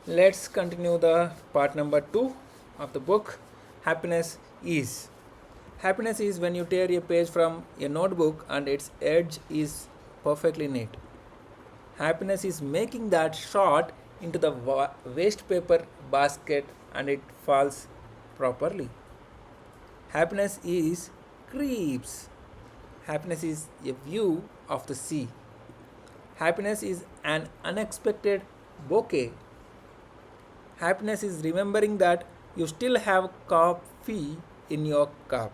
Let's continue the part number 2 of the book. Happiness is. Happiness is when you tear a page from a notebook and its edge is perfectly neat. Happiness is making that shot into the waste paper basket and it falls properly. Happiness is creeps. Happiness is a view of the sea. Happiness is an unexpected bouquet. Happiness is remembering that you still have coffee in your cup.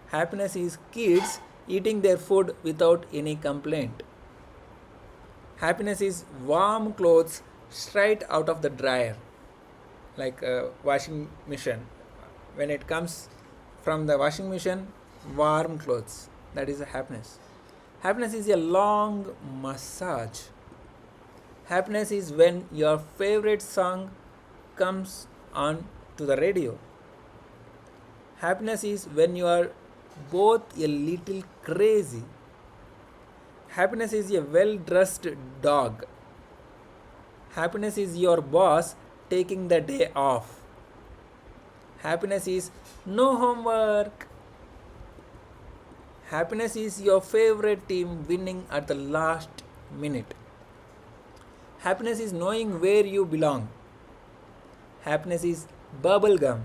Happiness is kids eating their food without any complaint. Happiness is warm clothes straight out of the dryer, like a washing machine. When it comes from the washing machine, warm clothes. That is a happiness. Happiness is a long massage. Happiness is when your favorite song comes on to the radio. Happiness is when you are both a little crazy. Happiness is a well dressed dog. Happiness is your boss taking the day off. Happiness is no homework. Happiness is your favorite team winning at the last minute. Happiness is knowing where you belong. Happiness is bubble gum.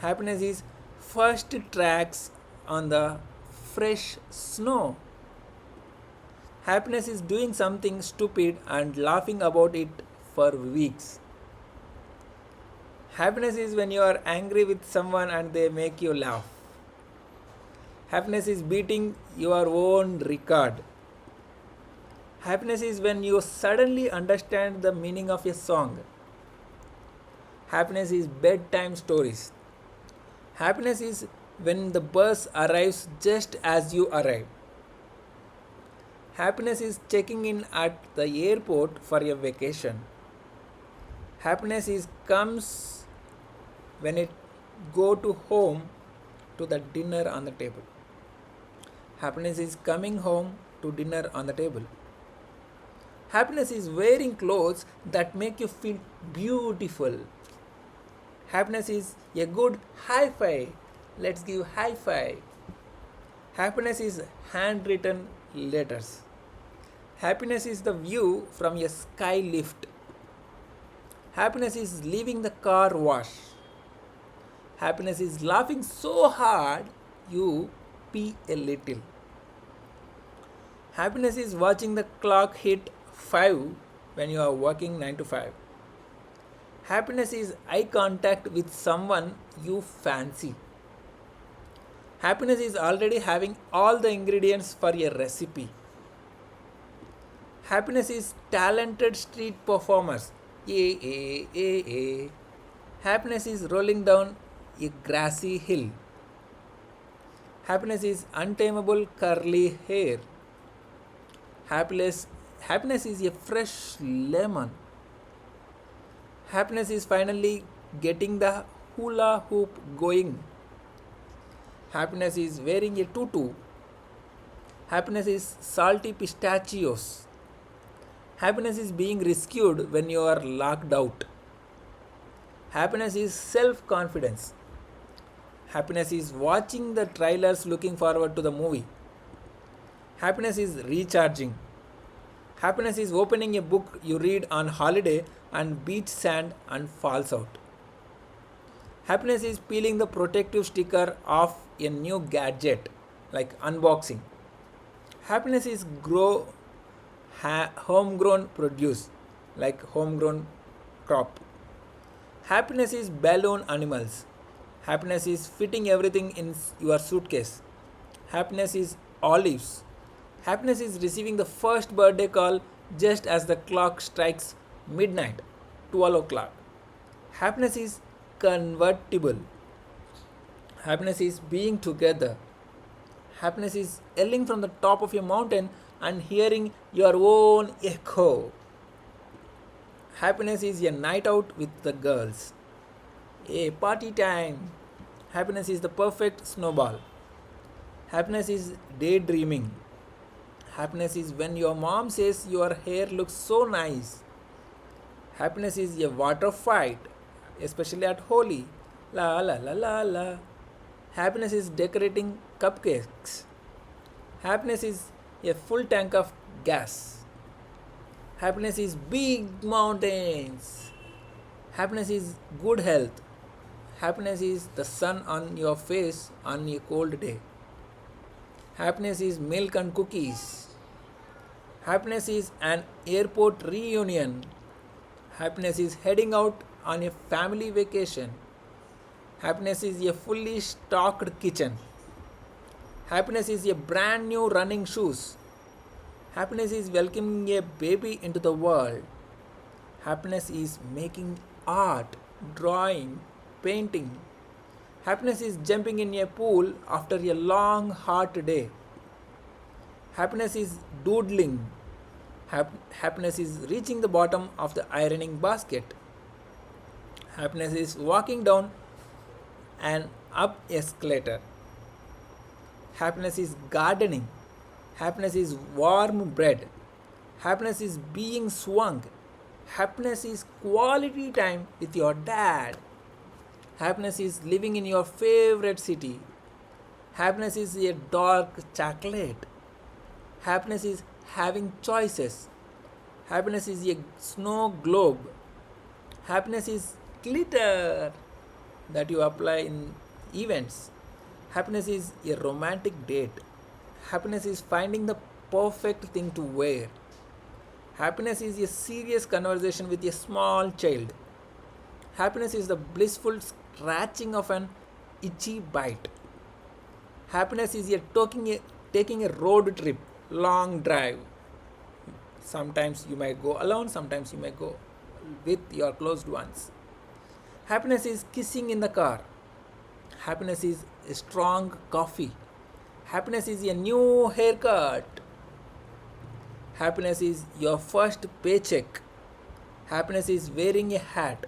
Happiness is first tracks on the fresh snow. Happiness is doing something stupid and laughing about it for weeks. Happiness is when you are angry with someone and they make you laugh. Happiness is beating your own record. Happiness is when you suddenly understand the meaning of a song. Happiness is bedtime stories. Happiness is when the bus arrives just as you arrive. Happiness is checking in at the airport for a vacation. Happiness is comes when it go to home to the dinner on the table. Happiness is coming home to dinner on the table. Happiness is wearing clothes that make you feel beautiful. Happiness is a good high five. Let's give high five. Happiness is handwritten letters. Happiness is the view from a sky lift. Happiness is leaving the car wash. Happiness is laughing so hard you pee a little. Happiness is watching the clock hit 5 when you are working 9 to 5. Happiness is eye contact with someone you fancy. Happiness is already having all the ingredients for a recipe. Happiness is talented street performers. Happiness is rolling down a grassy hill. Happiness is untamable curly hair. Happiness is a fresh lemon. Happiness is finally getting the hula hoop going. Happiness is wearing a tutu. Happiness is salty pistachios. Happiness is being rescued when you are locked out. Happiness is self confidence. Happiness is watching the trailers looking forward to the movie. Happiness is recharging. Happiness is opening a book you read on holiday and beach sand and falls out. Happiness is peeling the protective sticker off a new gadget, like unboxing. Happiness is homegrown produce, like homegrown crop. Happiness is balloon animals. Happiness is fitting everything in your suitcase. Happiness is olives. Happiness is receiving the first birthday call just as the clock strikes midnight, 12 o'clock. Happiness is convertible. Happiness is being together. Happiness is yelling from the top of your mountain and hearing your own echo. Happiness is a night out with the girls. A party time. Happiness is the perfect snowball. Happiness is daydreaming. Happiness is when your mom says your hair looks so nice. Happiness is a water fight, especially at Holi. La la la la la. Happiness is decorating cupcakes. Happiness is a full tank of gas. Happiness is big mountains. Happiness is good health. Happiness is the sun on your face on a cold day. Happiness is milk and cookies. Happiness is an airport reunion. Happiness is heading out on a family vacation. Happiness is a fully stocked kitchen. Happiness is a brand new running shoes. Happiness is welcoming a baby into the world. Happiness is making art, drawing, painting. Happiness is jumping in a pool after a long hot day. Happiness is doodling. Happiness is reaching the bottom of the ironing basket. Happiness is walking down an up escalator. Happiness is gardening. Happiness is warm bread. Happiness is being swung. Happiness is quality time with your dad. Happiness is living in your favorite city. Happiness is a dark chocolate. Happiness is having choices. Happiness is a snow globe. Happiness is glitter that you apply in events. Happiness is a romantic date. Happiness is finding the perfect thing to wear. Happiness is a serious conversation with a small child. Happiness is the blissful scratching of an itchy bite. Happiness is taking a road trip, long drive. Sometimes you might go alone, sometimes you may go with your closed ones. Happiness is kissing in the car. Happiness is a strong coffee. Happiness is a new haircut. Happiness is your first paycheck. Happiness is wearing a hat.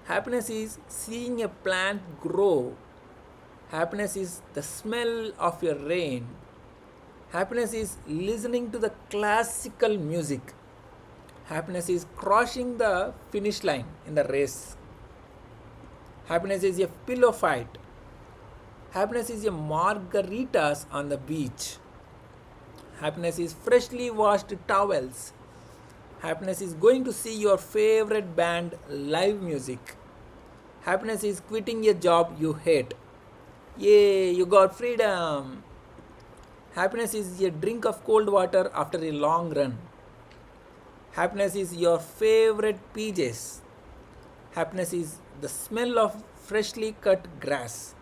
Happiness is seeing a plant grow. Happiness is the smell of your rain. Happiness is listening to the classical music. Happiness is crossing the finish line in the race. Happiness is a pillow fight. Happiness is a margaritas on the beach. Happiness is freshly washed towels. Happiness is going to see your favorite band live music. Happiness is quitting a job you hate. Yay, you got freedom. Happiness is a drink of cold water after a long run. Happiness is your favorite PJs. Happiness is the smell of freshly cut grass.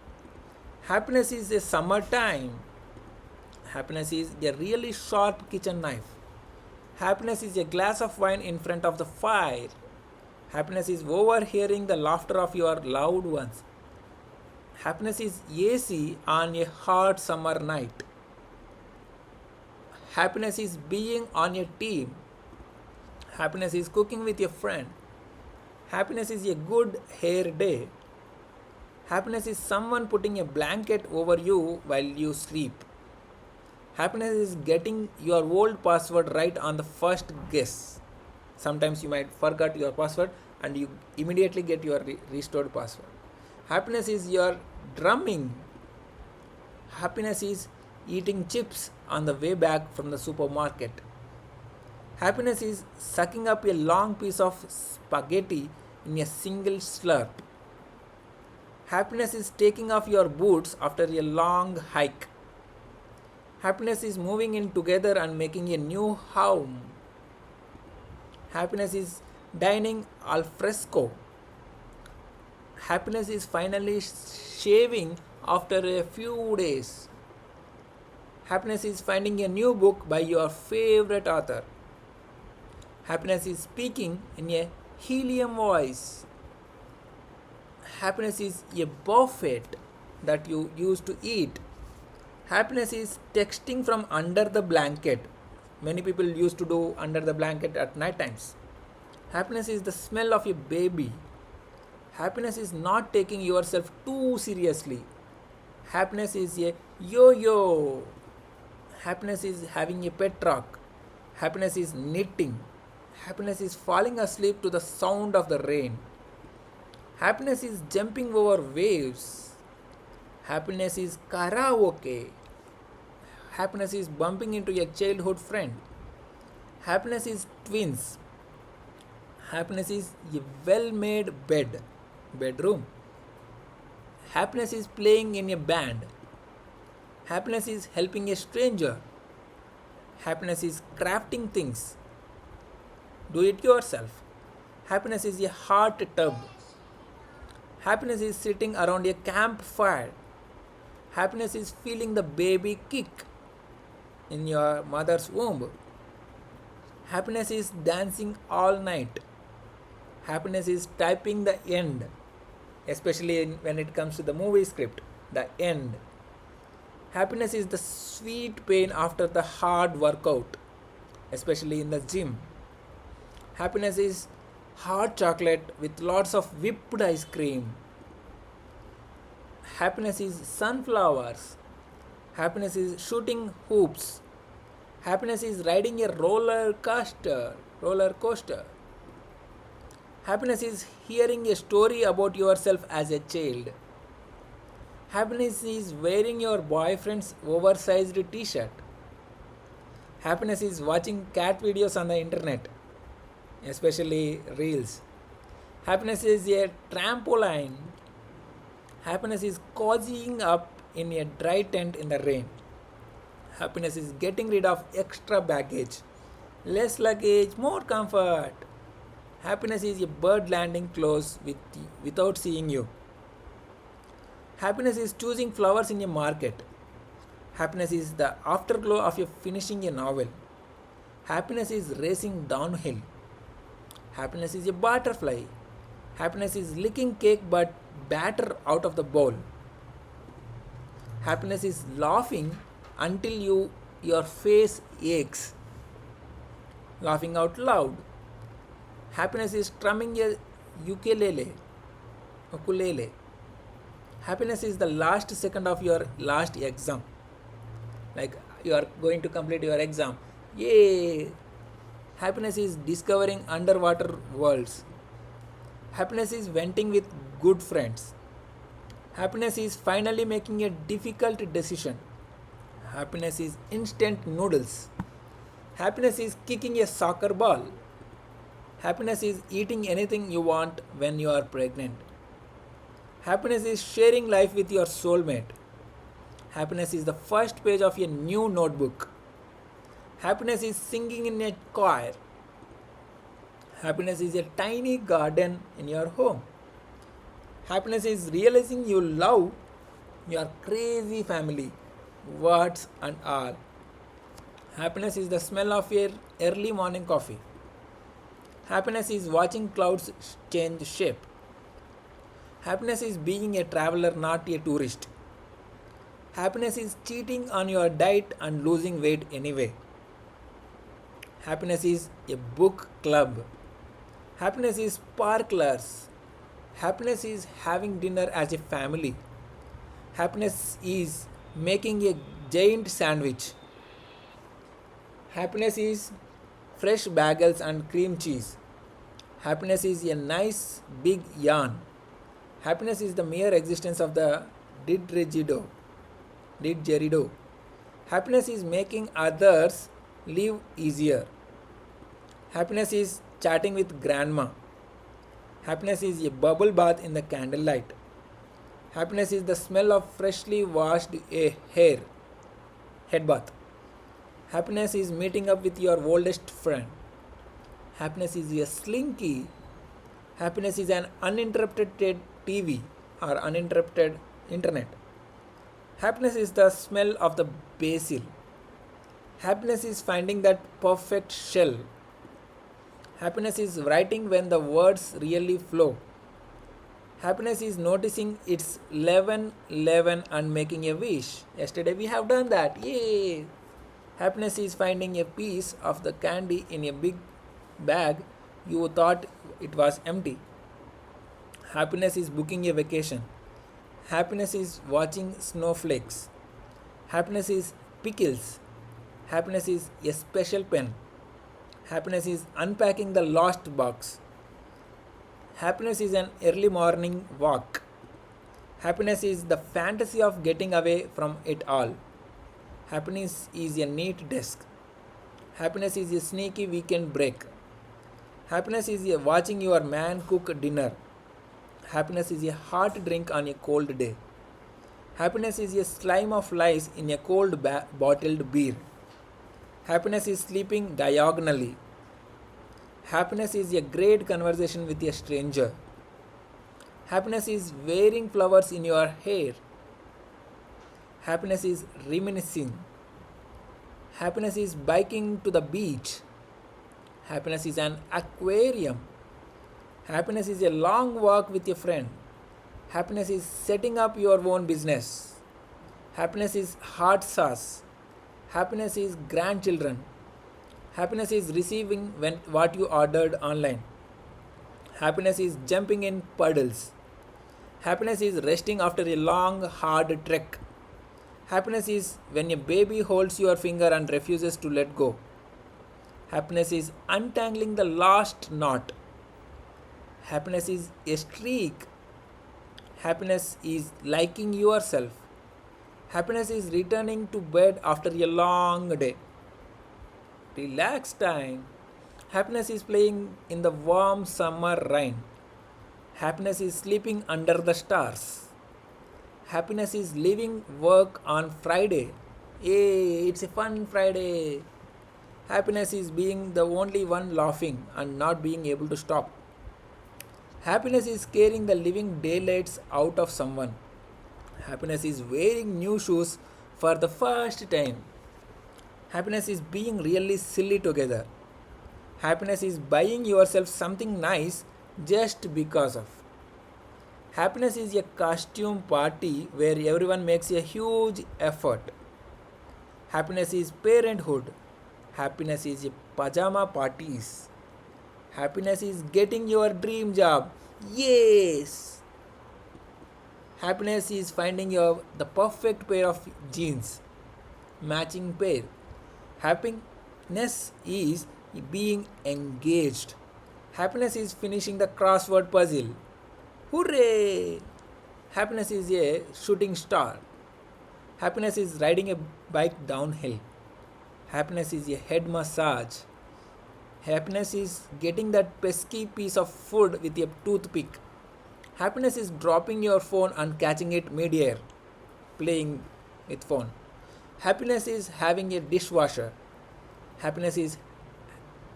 Happiness is a summertime. Happiness is a really sharp kitchen knife. Happiness is a glass of wine in front of the fire. Happiness is overhearing the laughter of your loved ones. Happiness is AC on a hot summer night. Happiness is being on a team. Happiness is cooking with your friend. Happiness is a good hair day. Happiness is someone putting a blanket over you while you sleep. Happiness is getting your old password right on the first guess. Sometimes you might forget your password and you immediately get your restored password. Happiness is your drumming. Happiness is eating chips on the way back from the supermarket. Happiness is sucking up a long piece of spaghetti in a single slurp. Happiness is taking off your boots after a long hike. Happiness is moving in together and making a new home. Happiness is dining al fresco. Happiness is finally shaving after a few days. Happiness is finding a new book by your favorite author. Happiness is speaking in a helium voice. Happiness is a buffet that you used to eat. Happiness is texting from under the blanket. Many people used to do under the blanket at night times. Happiness is the smell of a baby. Happiness is not taking yourself too seriously. Happiness is a yo-yo. Happiness is having a pet rock. Happiness is knitting. Happiness is falling asleep to the sound of the rain. Happiness is jumping over waves. Happiness is karaoke. Happiness is bumping into a childhood friend. Happiness is twins. Happiness is a well made bedroom. Happiness is playing in a band. Happiness is helping a stranger. Happiness is crafting things. Do it yourself. Happiness is a hot tub. Happiness is sitting around a campfire. Happiness is feeling the baby kick in your mother's womb. Happiness is dancing all night. Happiness is typing the end, especially when it comes to the movie script, the end. Happiness is the sweet pain after the hard workout, especially in the gym. Happiness is hot chocolate with lots of whipped ice cream. Happiness is sunflowers. Happiness is shooting hoops. Happiness is riding a roller coaster. Happiness is hearing a story about yourself as a child. Happiness is wearing your boyfriend's oversized t-shirt. Happiness is watching cat videos on the internet, especially reels. Happiness is a trampoline. Happiness is cozying up in a dry tent in the rain. Happiness is getting rid of extra baggage. Less luggage, more comfort. Happiness is a bird landing close without seeing you. Happiness is choosing flowers in a market. Happiness is the afterglow of you finishing a novel. Happiness is racing downhill. Happiness is a butterfly. Happiness is licking cake but batter out of the bowl. Happiness is laughing until your face aches. Laughing out loud. Happiness is strumming a ukulele. Happiness is the last second of your last exam. Like you are going to complete your exam. Yay! Happiness is discovering underwater worlds. Happiness is venting with good friends. Happiness is finally making a difficult decision. Happiness is instant noodles. Happiness is kicking a soccer ball. Happiness is eating anything you want when you are pregnant. Happiness is sharing life with your soulmate. Happiness is the first page of your new notebook. Happiness is singing in a choir. Happiness is a tiny garden in your home. Happiness is realizing you love your crazy family, words and all. Happiness is the smell of your early morning coffee. Happiness is watching clouds change shape. Happiness is being a traveler, not a tourist. Happiness is cheating on your diet and losing weight anyway. Happiness is a book club. Happiness is sparklers. Happiness is having dinner as a family. Happiness is making a giant sandwich. Happiness is fresh bagels and cream cheese. Happiness is a nice big yarn. Happiness is the mere existence of the didgeridoo. Happiness is making others live easier. Happiness is chatting with grandma. Happiness is a bubble bath in the candlelight. Happiness is the smell of freshly washed head bath. Happiness is meeting up with your oldest friend. Happiness is a slinky. Happiness is an uninterrupted TV or uninterrupted internet. Happiness is the smell of the basil. Happiness is finding that perfect shell. Happiness is writing when the words really flow. Happiness is noticing it's 11:11 and making a wish. Yesterday we have done that. Yay! Happiness is finding a piece of the candy in a big bag you thought it was empty. Happiness is booking a vacation. Happiness is watching snowflakes. Happiness is pickles. Happiness is a special pen. Happiness is unpacking the lost box. Happiness is an early morning walk. Happiness is the fantasy of getting away from it all. Happiness is a neat desk. Happiness is a sneaky weekend break. Happiness is a watching your man cook dinner. Happiness is a hot drink on a cold day. Happiness is a slime of lies in a cold bottled beer. Happiness is sleeping diagonally. Happiness is a great conversation with a stranger. Happiness is wearing flowers in your hair. Happiness is reminiscing. Happiness is biking to the beach. Happiness is an aquarium. Happiness is a long walk with a friend. Happiness is setting up your own business. Happiness is hot sauce. Happiness is grandchildren. Happiness is receiving what you ordered online. Happiness is jumping in puddles. Happiness is resting after a long, hard trek. Happiness is when a baby holds your finger and refuses to let go. Happiness is untangling the last knot. Happiness is a streak. Happiness is liking yourself. Happiness is returning to bed after a long day. Relax time. Happiness is playing in the warm summer rain. Happiness is sleeping under the stars. Happiness is leaving work on Friday. Yay, it's a fun Friday. Happiness is being the only one laughing and not being able to stop. Happiness is scaring the living daylights out of someone. Happiness is wearing new shoes for the first time. Happiness is being really silly together. Happiness is buying yourself something nice just because of. Happiness is a costume party where everyone makes a huge effort. Happiness is parenthood. Happiness is a pajama parties. Happiness is getting your dream job. Yes! Happiness is finding the perfect pair of jeans. Matching pair. Happiness is being engaged. Happiness is finishing the crossword puzzle. Hooray! Happiness is a shooting star. Happiness is riding a bike downhill. Happiness is a head massage. Happiness is getting that pesky piece of food with a toothpick. Happiness is dropping your phone and catching it mid-air, playing with phone. Happiness is having a dishwasher. Happiness is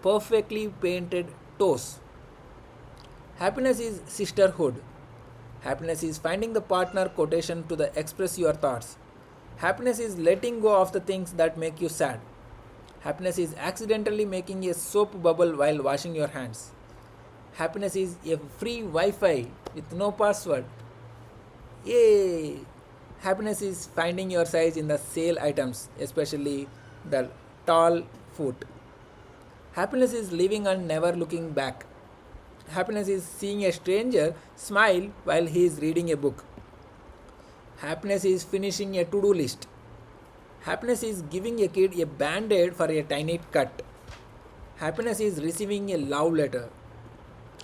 perfectly painted toes. Happiness is sisterhood. Happiness is finding the partner quotation to express your thoughts. Happiness is letting go of the things that make you sad. Happiness is accidentally making a soap bubble while washing your hands. Happiness is a free Wi-Fi with no password. Yay! Happiness is finding your size in the sale items, especially the tall foot. Happiness is living and never looking back. Happiness is seeing a stranger smile while he is reading a book. Happiness is finishing a to-do list. Happiness is giving a kid a band-aid for a tiny cut. Happiness is receiving a love letter.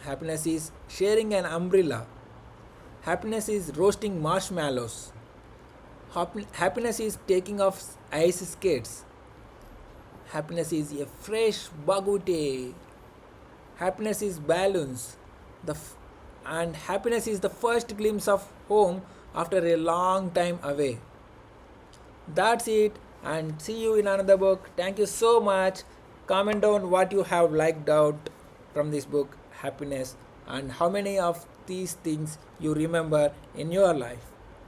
Happiness is sharing an umbrella. Happiness is roasting marshmallows. Happiness is taking off ice skates. Happiness is a fresh bagute. Happiness is balloons. And happiness is the first glimpse of home after a long time away. That's it, and see you in another book. Thank you so much. Comment down what you have liked out from this book, Happiness, and how many of these things you remember in your life.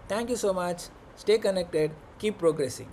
Thank you so much. Stay connected. Keep progressing.